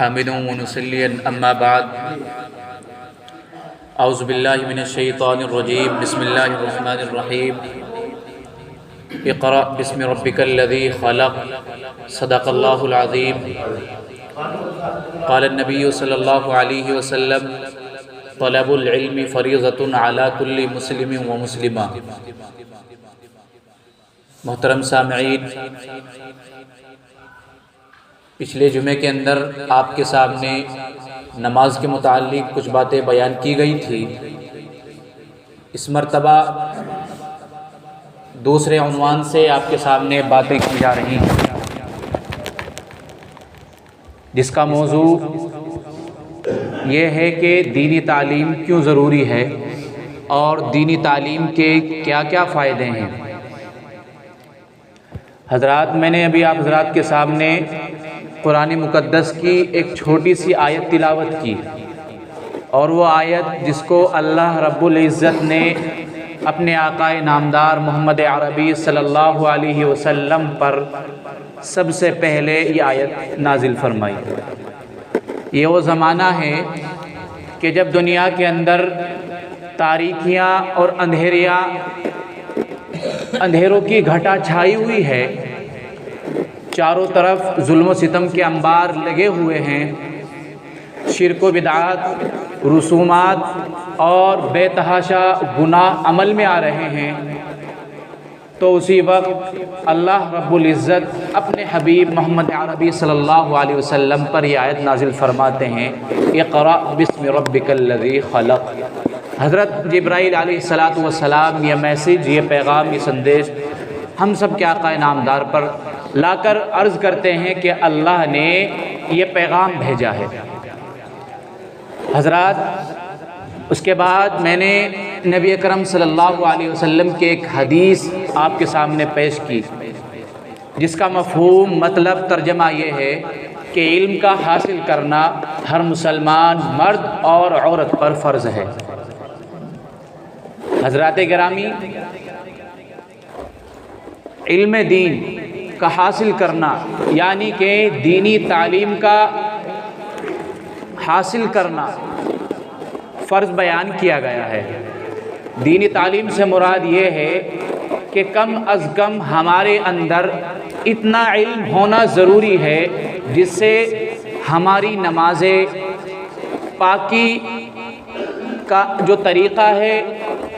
حامدًا ونصليًا أما بعد أعوذ بالله من الشيطان الرجيم بسم الله الرحمن الرحيم اقرأ باسم ربك الذي خلق صدق الله العظيم قال النبي صلى الله عليه وسلم طلب العلم فریضۃ علی کل مسلم و مسلمہ۔ محترم سامعین، پچھلے جمعے کے اندر آپ کے سامنے نماز کے متعلق کچھ باتیں بیان کی گئی تھی۔ اس مرتبہ دوسرے عنوان سے آپ کے سامنے باتیں کی جا رہی ہیں، جس کا موضوع یہ ہے کہ دینی تعلیم کیوں ضروری ہے اور دینی تعلیم کے کیا کیا فائدے ہیں۔ حضرات، میں نے ابھی آپ حضرات کے سامنے قرآن مقدس کی ایک چھوٹی سی آیت تلاوت کی، اور وہ آیت جس کو اللہ رب العزت نے اپنے آقا نامدار محمد عربی صلی اللہ علیہ وسلم پر سب سے پہلے یہ آیت نازل فرمائی۔ یہ وہ زمانہ ہے کہ جب دنیا کے اندر تاریکیاں اور اندھیروں کی گھٹا چھائی ہوئی ہے، چاروں طرف ظلم و ستم کے انبار لگے ہوئے ہیں، شرک و بدعات، رسومات اور بے تحاشا گناہ عمل میں آ رہے ہیں، تو اسی وقت اللہ رب العزت اپنے حبیب محمد عربی صلی اللہ علیہ وسلم پر یہ آیت نازل فرماتے ہیں، اقرأ باسم ربک الذی خلق۔ حضرت جبرائیل علیہ السلام یہ میسیج، یہ پیغام، یہ سندیش ہم سب کے آقا نامدار پر لا کر عرض کرتے ہیں کہ اللہ نے یہ پیغام بھیجا ہے۔ حضرات، اس کے بعد میں نے نبی اکرم صلی اللہ علیہ وسلم کی ایک حدیث آپ کے سامنے پیش کی، جس کا مفہوم، مطلب، ترجمہ یہ ہے کہ علم کا حاصل کرنا ہر مسلمان مرد اور عورت پر فرض ہے۔ حضرات گرامی، علم دین کا حاصل کرنا یعنی کہ دینی تعلیم کا حاصل کرنا فرض بیان کیا گیا ہے۔ دینی تعلیم سے مراد یہ ہے کہ کم از کم ہمارے اندر اتنا علم ہونا ضروری ہے جس سے ہماری نماز پاکی کا جو طریقہ ہے،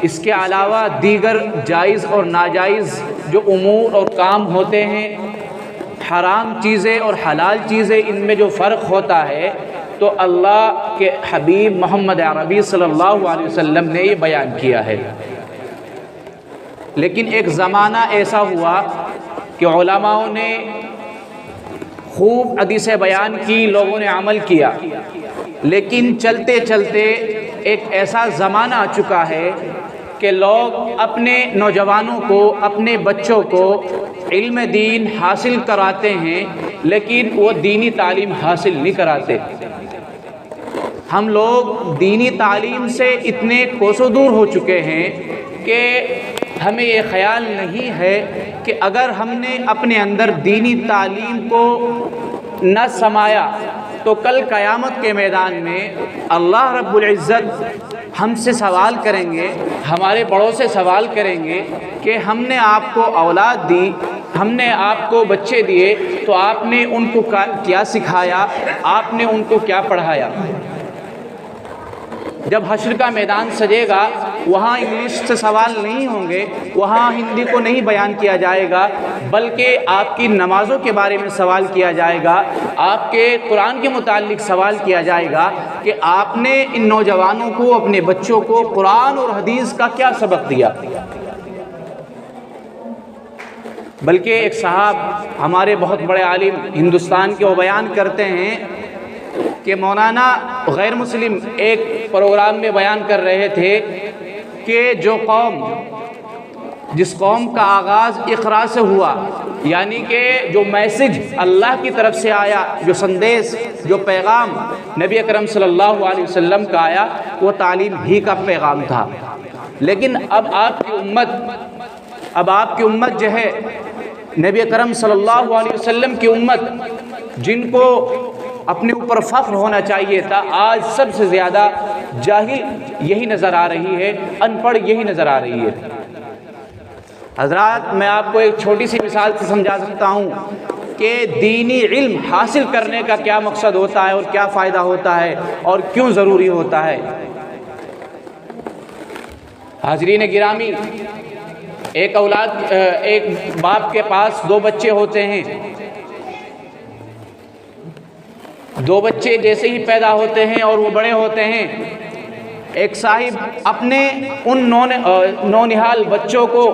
اس کے علاوہ دیگر جائز اور ناجائز جو امور اور کام ہوتے ہیں، حرام چیزیں اور حلال چیزیں، ان میں جو فرق ہوتا ہے، تو اللہ کے حبیب محمد عربی صلی اللہ علیہ وسلم نے یہ بیان کیا ہے۔ لیکن ایک زمانہ ایسا ہوا کہ علماء نے خوب حدیثیں بیان کی، لوگوں نے عمل کیا، لیکن چلتے چلتے ایک ایسا زمانہ آ چکا ہے کہ لوگ اپنے نوجوانوں کو، اپنے بچوں کو علم دین حاصل کراتے ہیں، لیکن وہ دینی تعلیم حاصل نہیں کراتے۔ ہم لوگ دینی تعلیم سے اتنے کوسوں دور ہو چکے ہیں کہ ہمیں یہ خیال نہیں ہے کہ اگر ہم نے اپنے اندر دینی تعلیم کو نہ سمایا تو کل قیامت کے میدان میں اللہ رب العزت ہم سے سوال کریں گے، ہمارے بڑوں سے سوال کریں گے کہ ہم نے آپ کو اولاد دی، ہم نے آپ کو بچے دیے، تو آپ نے ان کو کیا سکھایا، آپ نے ان کو کیا پڑھایا۔ جب حشر کا میدان سجے گا، وہاں انگلش سے سوال نہیں ہوں گے، وہاں ہندی کو نہیں بیان کیا جائے گا، بلکہ آپ کی نمازوں کے بارے میں سوال کیا جائے گا، آپ کے قرآن کے متعلق سوال کیا جائے گا کہ آپ نے ان نوجوانوں کو، اپنے بچوں کو قرآن اور حدیث کا کیا سبق دیا۔ بلکہ ایک صاحب، ہمارے بہت بڑے عالم ہندوستان کے، وہ بیان کرتے ہیں کہ مولانا غیر مسلم ایک پروگرام میں بیان کر رہے تھے کہ جس قوم کا آغاز اقرا سے ہوا، یعنی کہ جو میسج اللہ کی طرف سے آیا، جو سندیش، جو پیغام نبی اکرم صلی اللہ علیہ وسلم کا آیا، وہ تعلیم ہی کا پیغام تھا۔ لیکن اب آپ کی امت جو ہے، نبی اکرم صلی اللہ علیہ وسلم کی امت، جن کو اپنے اوپر فخر ہونا چاہیے تھا، آج سب سے زیادہ جاہل یہی نظر آ رہی ہے، ان پڑھ یہی نظر آ رہی ہے۔ حضرات میں آپ کو ایک چھوٹی سی مثال سے سمجھا سکتا ہوں کہ دینی علم حاصل کرنے کا کیا مقصد ہوتا ہے اور کیا فائدہ ہوتا ہے اور کیوں ضروری ہوتا ہے۔ حاضرین گرامی، ایک باپ کے پاس 2 بچے ہوتے ہیں۔ 2 بچے جیسے ہی پیدا ہوتے ہیں اور وہ بڑے ہوتے ہیں، ایک صاحب اپنے ان نونہال بچوں کو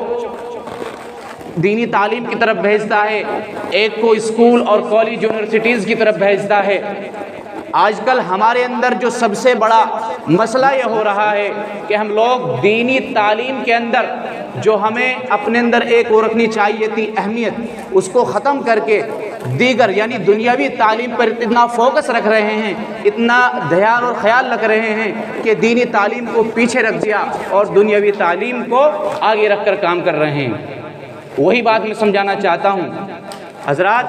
دینی تعلیم کی طرف بھیجتا ہے، ایک کو اسکول اور کالج یونیورسٹیز کی طرف بھیجتا ہے۔ آج کل ہمارے اندر جو سب سے بڑا مسئلہ یہ ہو رہا ہے کہ ہم لوگ دینی تعلیم کے اندر جو ہمیں اپنے اندر ایک وہ رکھنی چاہیے تھی اہمیت، اس کو ختم کر کے دیگر یعنی دنیاوی تعلیم پر اتنا فوکس رکھ رہے ہیں، اتنا دھیان اور خیال رکھ رہے ہیں کہ دینی تعلیم کو پیچھے رکھ دیا اور دنیاوی تعلیم کو آگے رکھ کر کام کر رہے ہیں۔ وہی بات میں سمجھانا چاہتا ہوں۔ حضرات،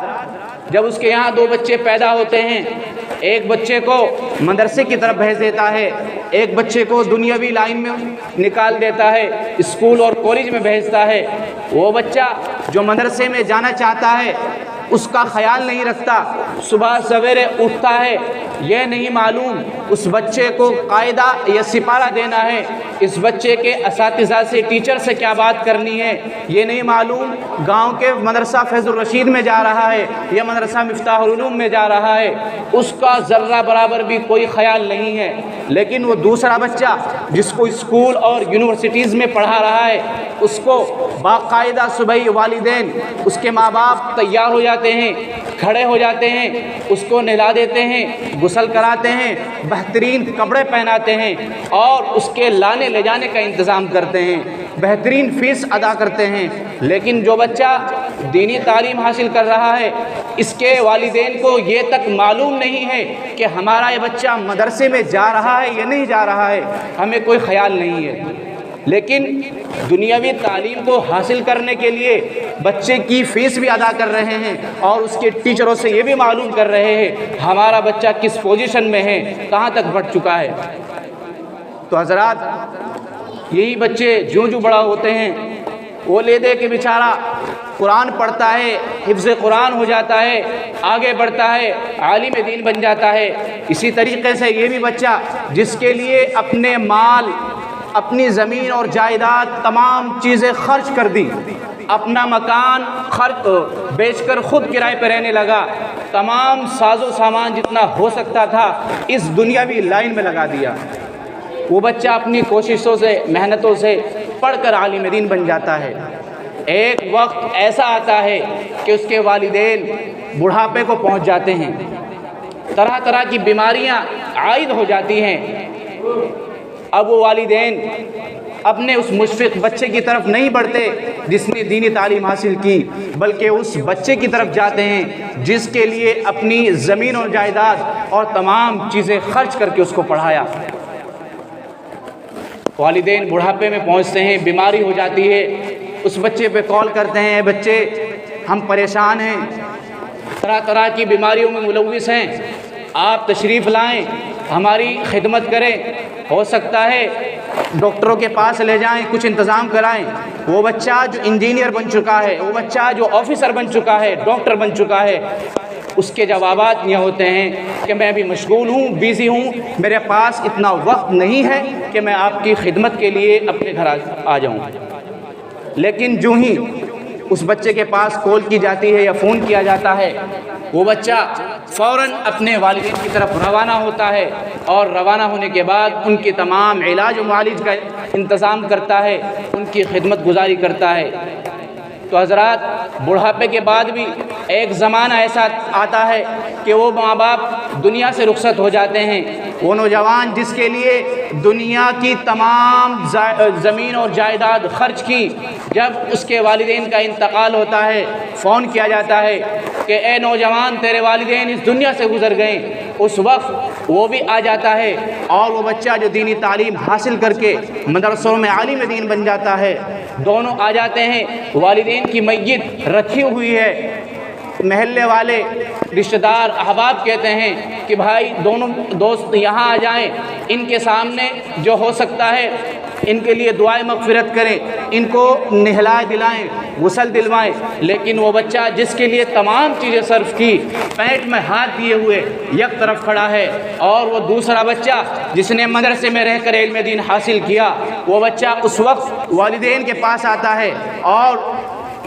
جب اس کے یہاں 2 بچے پیدا ہوتے ہیں، ایک بچے کو مدرسے کی طرف بھیج دیتا ہے، ایک بچے کو دنیاوی لائن میں نکال دیتا ہے، اسکول اور کالج میں بھیجتا ہے۔ وہ بچہ جو مدرسے میں جانا چاہتا ہے اس کا خیال نہیں رکھتا، صبح سویرے اٹھتا ہے، یہ نہیں معلوم اس بچے کو قاعدہ یا سپارہ دینا ہے، اس بچے کے اساتذہ سے ٹیچر سے کیا بات کرنی ہے، یہ نہیں معلوم گاؤں کے مدرسہ فیض الرشید میں جا رہا ہے یا مدرسہ مفتاح العلوم میں جا رہا ہے، اس کا ذرہ برابر بھی کوئی خیال نہیں ہے۔ لیکن وہ دوسرا بچہ جس کو اسکول اور یونیورسٹیز میں پڑھا رہا ہے، اس کو باقاعدہ صبح والدین اس کے ماں باپ تیار ہو جاتے ہیں، کھڑے ہو جاتے ہیں، اس کو نہلا دیتے ہیں، غسل کراتے ہیں، بہترین کپڑے پہناتے ہیں اور اس کے لانے لے جانے کا انتظام کرتے ہیں، بہترین فیس ادا کرتے ہیں۔ لیکن جو بچہ دینی تعلیم حاصل کر رہا ہے، اس کے والدین کو یہ تک معلوم نہیں ہے کہ ہمارا یہ بچہ مدرسے میں جا رہا ہے یا نہیں جا رہا ہے، ہمیں کوئی خیال نہیں ہے۔ لیکن دنیاوی تعلیم کو حاصل کرنے کے لیے بچے کی فیس بھی ادا کر رہے ہیں اور اس کے ٹیچروں سے یہ بھی معلوم کر رہے ہیں ہمارا بچہ کس پوزیشن میں ہے، کہاں تک بڑھ چکا ہے۔ تو حضرات، یہی بچے جو بڑا ہوتے ہیں، وہ لے دے کے بیچارہ قرآن پڑھتا ہے، حفظ قرآن ہو جاتا ہے، آگے بڑھتا ہے، عالم دین بن جاتا ہے۔ اسی طریقے سے یہ بھی بچہ جس کے لیے اپنے مال، اپنی زمین اور جائیداد تمام چیزیں خرچ کر دی، اپنا مکان بیچ کر خود کرائے پہ رہنے لگا، تمام ساز و سامان جتنا ہو سکتا تھا اس دنیاوی لائن میں لگا دیا، وہ بچہ اپنی کوششوں سے، محنتوں سے پڑھ کر عالم دین بن جاتا ہے۔ ایک وقت ایسا آتا ہے کہ اس کے والدین بڑھاپے کو پہنچ جاتے ہیں، طرح طرح کی بیماریاں عائد ہو جاتی ہیں۔ اب وہ والدین اپنے اس مشفق بچے کی طرف نہیں بڑھتے جس نے دینی تعلیم حاصل کی، بلکہ اس بچے کی طرف جاتے ہیں جس کے لیے اپنی زمین اور جائیداد اور تمام چیزیں خرچ کر کے اس کو پڑھایا۔ والدین بڑھاپے میں پہنچتے ہیں، بیماری ہو جاتی ہے، اس بچے پہ کال کرتے ہیں، بچے ہم پریشان ہیں، طرح طرح کی بیماریوں میں ملوث ہیں، آپ تشریف لائیں، ہماری خدمت کریں، ہو سکتا ہے ڈاکٹروں کے پاس لے جائیں، کچھ انتظام کرائیں۔ وہ بچہ جو انجینئر بن چکا ہے، وہ بچہ جو آفیسر بن چکا ہے، ڈاکٹر بن چکا ہے، اس کے جوابات یہ ہوتے ہیں کہ میں بھی مشغول ہوں، بیزی ہوں، میرے پاس اتنا وقت نہیں ہے کہ میں آپ کی خدمت کے لیے اپنے گھر آ جاؤں۔ لیکن جو ہی اس بچے کے پاس کال کی جاتی ہے یا فون کیا جاتا ہے، وہ بچہ فوراً اپنے والدین کی طرف روانہ ہوتا ہے اور روانہ ہونے کے بعد ان کے تمام علاج و معالج کا انتظام کرتا ہے، ان کی خدمت گزاری کرتا ہے۔ تو حضرات، بڑھاپے کے بعد بھی ایک زمانہ ایسا آتا ہے کہ وہ ماں باپ دنیا سے رخصت ہو جاتے ہیں۔ وہ نوجوان جس کے لیے دنیا کی تمام زمین اور جائیداد خرچ کی، جب اس کے والدین کا انتقال ہوتا ہے، فون کیا جاتا ہے کہ اے نوجوان، تیرے والدین اس دنیا سے گزر گئے، اس وقت وہ بھی آ جاتا ہے اور وہ بچہ جو دینی تعلیم حاصل کر کے مدرسوں میں عالم دین بن جاتا ہے، دونوں آ جاتے ہیں۔ والدین کی میت رکھی ہوئی ہے، محلے والے رشتہ دار احباب کہتے ہیں کہ بھائی دونوں دوست یہاں آ جائیں، ان کے سامنے جو ہو سکتا ہے ان کے لیے دعائیں مغفرت کریں، ان کو نہلائے دلائیں، غسل دلوائیں۔ لیکن وہ بچہ جس کے لیے تمام چیزیں صرف کی، پیٹ میں ہاتھ دیے ہوئے یک طرف کھڑا ہے، اور وہ دوسرا بچہ جس نے مدرسے میں رہ کر علم دین حاصل کیا، وہ بچہ اس وقت والدین کے پاس آتا ہے اور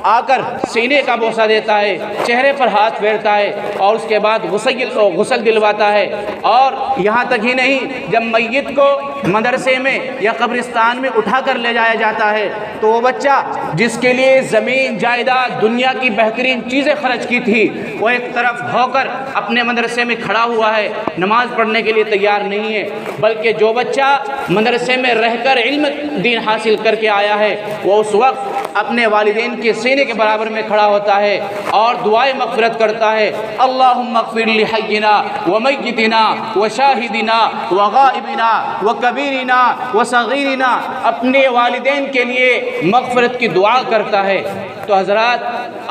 آ کر سینے کا بوسہ دیتا ہے، چہرے پر ہاتھ پھیرتا ہے، اور اس کے بعد غسل دلواتا ہے۔ اور یہاں تک ہی نہیں، جب میت کو مدرسے میں یا قبرستان میں اٹھا کر لے جایا جاتا ہے تو وہ بچہ جس کے لیے زمین جائیداد دنیا کی بہترین چیزیں خرچ کی تھی، وہ ایک طرف ہو کر اپنے مدرسے میں کھڑا ہوا ہے، نماز پڑھنے کے لیے تیار نہیں ہے۔ بلکہ جو بچہ مدرسے میں رہ کر علم دین حاصل کر کے آیا ہے، وہ اس وقت اپنے والدین کے سینے کے برابر میں کھڑا ہوتا ہے اور دعائیں مغفرت کرتا ہے، اللہم اغفر لحینا ومیتنا وشاہدنا وغائبنا وکبیرنا وصغیرنا، اپنے والدین کے لیے مغفرت کی دعا کرتا ہے۔ تو حضرات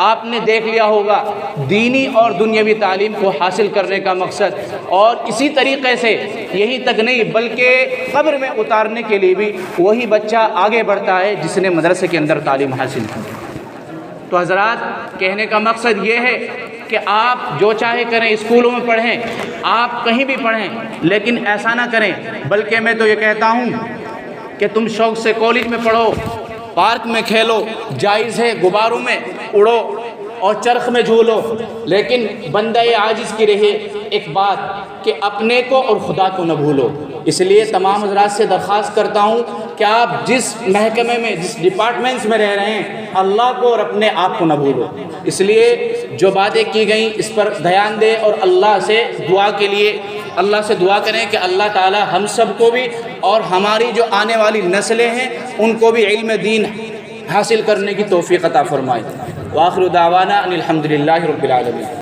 آپ نے دیکھ لیا ہوگا دینی اور دنیاوی تعلیم کو حاصل کرنے کا مقصد، اور اسی طریقے سے یہی تک نہیں بلکہ قبر میں اتارنے کے لیے بھی وہی بچہ آگے بڑھتا ہے جس نے مدرسے کے اندر تعلیم حاصل کی۔ تو حضرات کہنے کا مقصد یہ ہے کہ آپ جو چاہے کریں، اسکولوں میں پڑھیں، آپ کہیں بھی پڑھیں، لیکن ایسا نہ کریں۔ بلکہ میں تو یہ کہتا ہوں کہ تم شوق سے کالج میں پڑھو، پارک میں کھیلو، جائز ہے، غباروں میں اڑو اور چرخ میں جھولو، لیکن بندہ عاجز کی رہے ایک بات کہ اپنے کو اور خدا کو نہ بھولو۔ اس لیے تمام حضرات سے درخواست کرتا ہوں کہ آپ جس محکمے میں، جس ڈپارٹمنٹس میں رہ رہے ہیں، اللہ کو اور اپنے آپ کو نہ بھولو۔ اس لیے جو باتیں کی گئیں اس پر دھیان دیں، اور اللہ سے دعا کے لیے اللہ سے دعا کریں کہ اللہ تعالی ہم سب کو بھی اور ہماری جو آنے والی نسلیں ہیں ان کو بھی علم دین حاصل کرنے کی توفیق عطا فرمائے۔ وآخر دعوانا ان الحمد للہ رب العالمین۔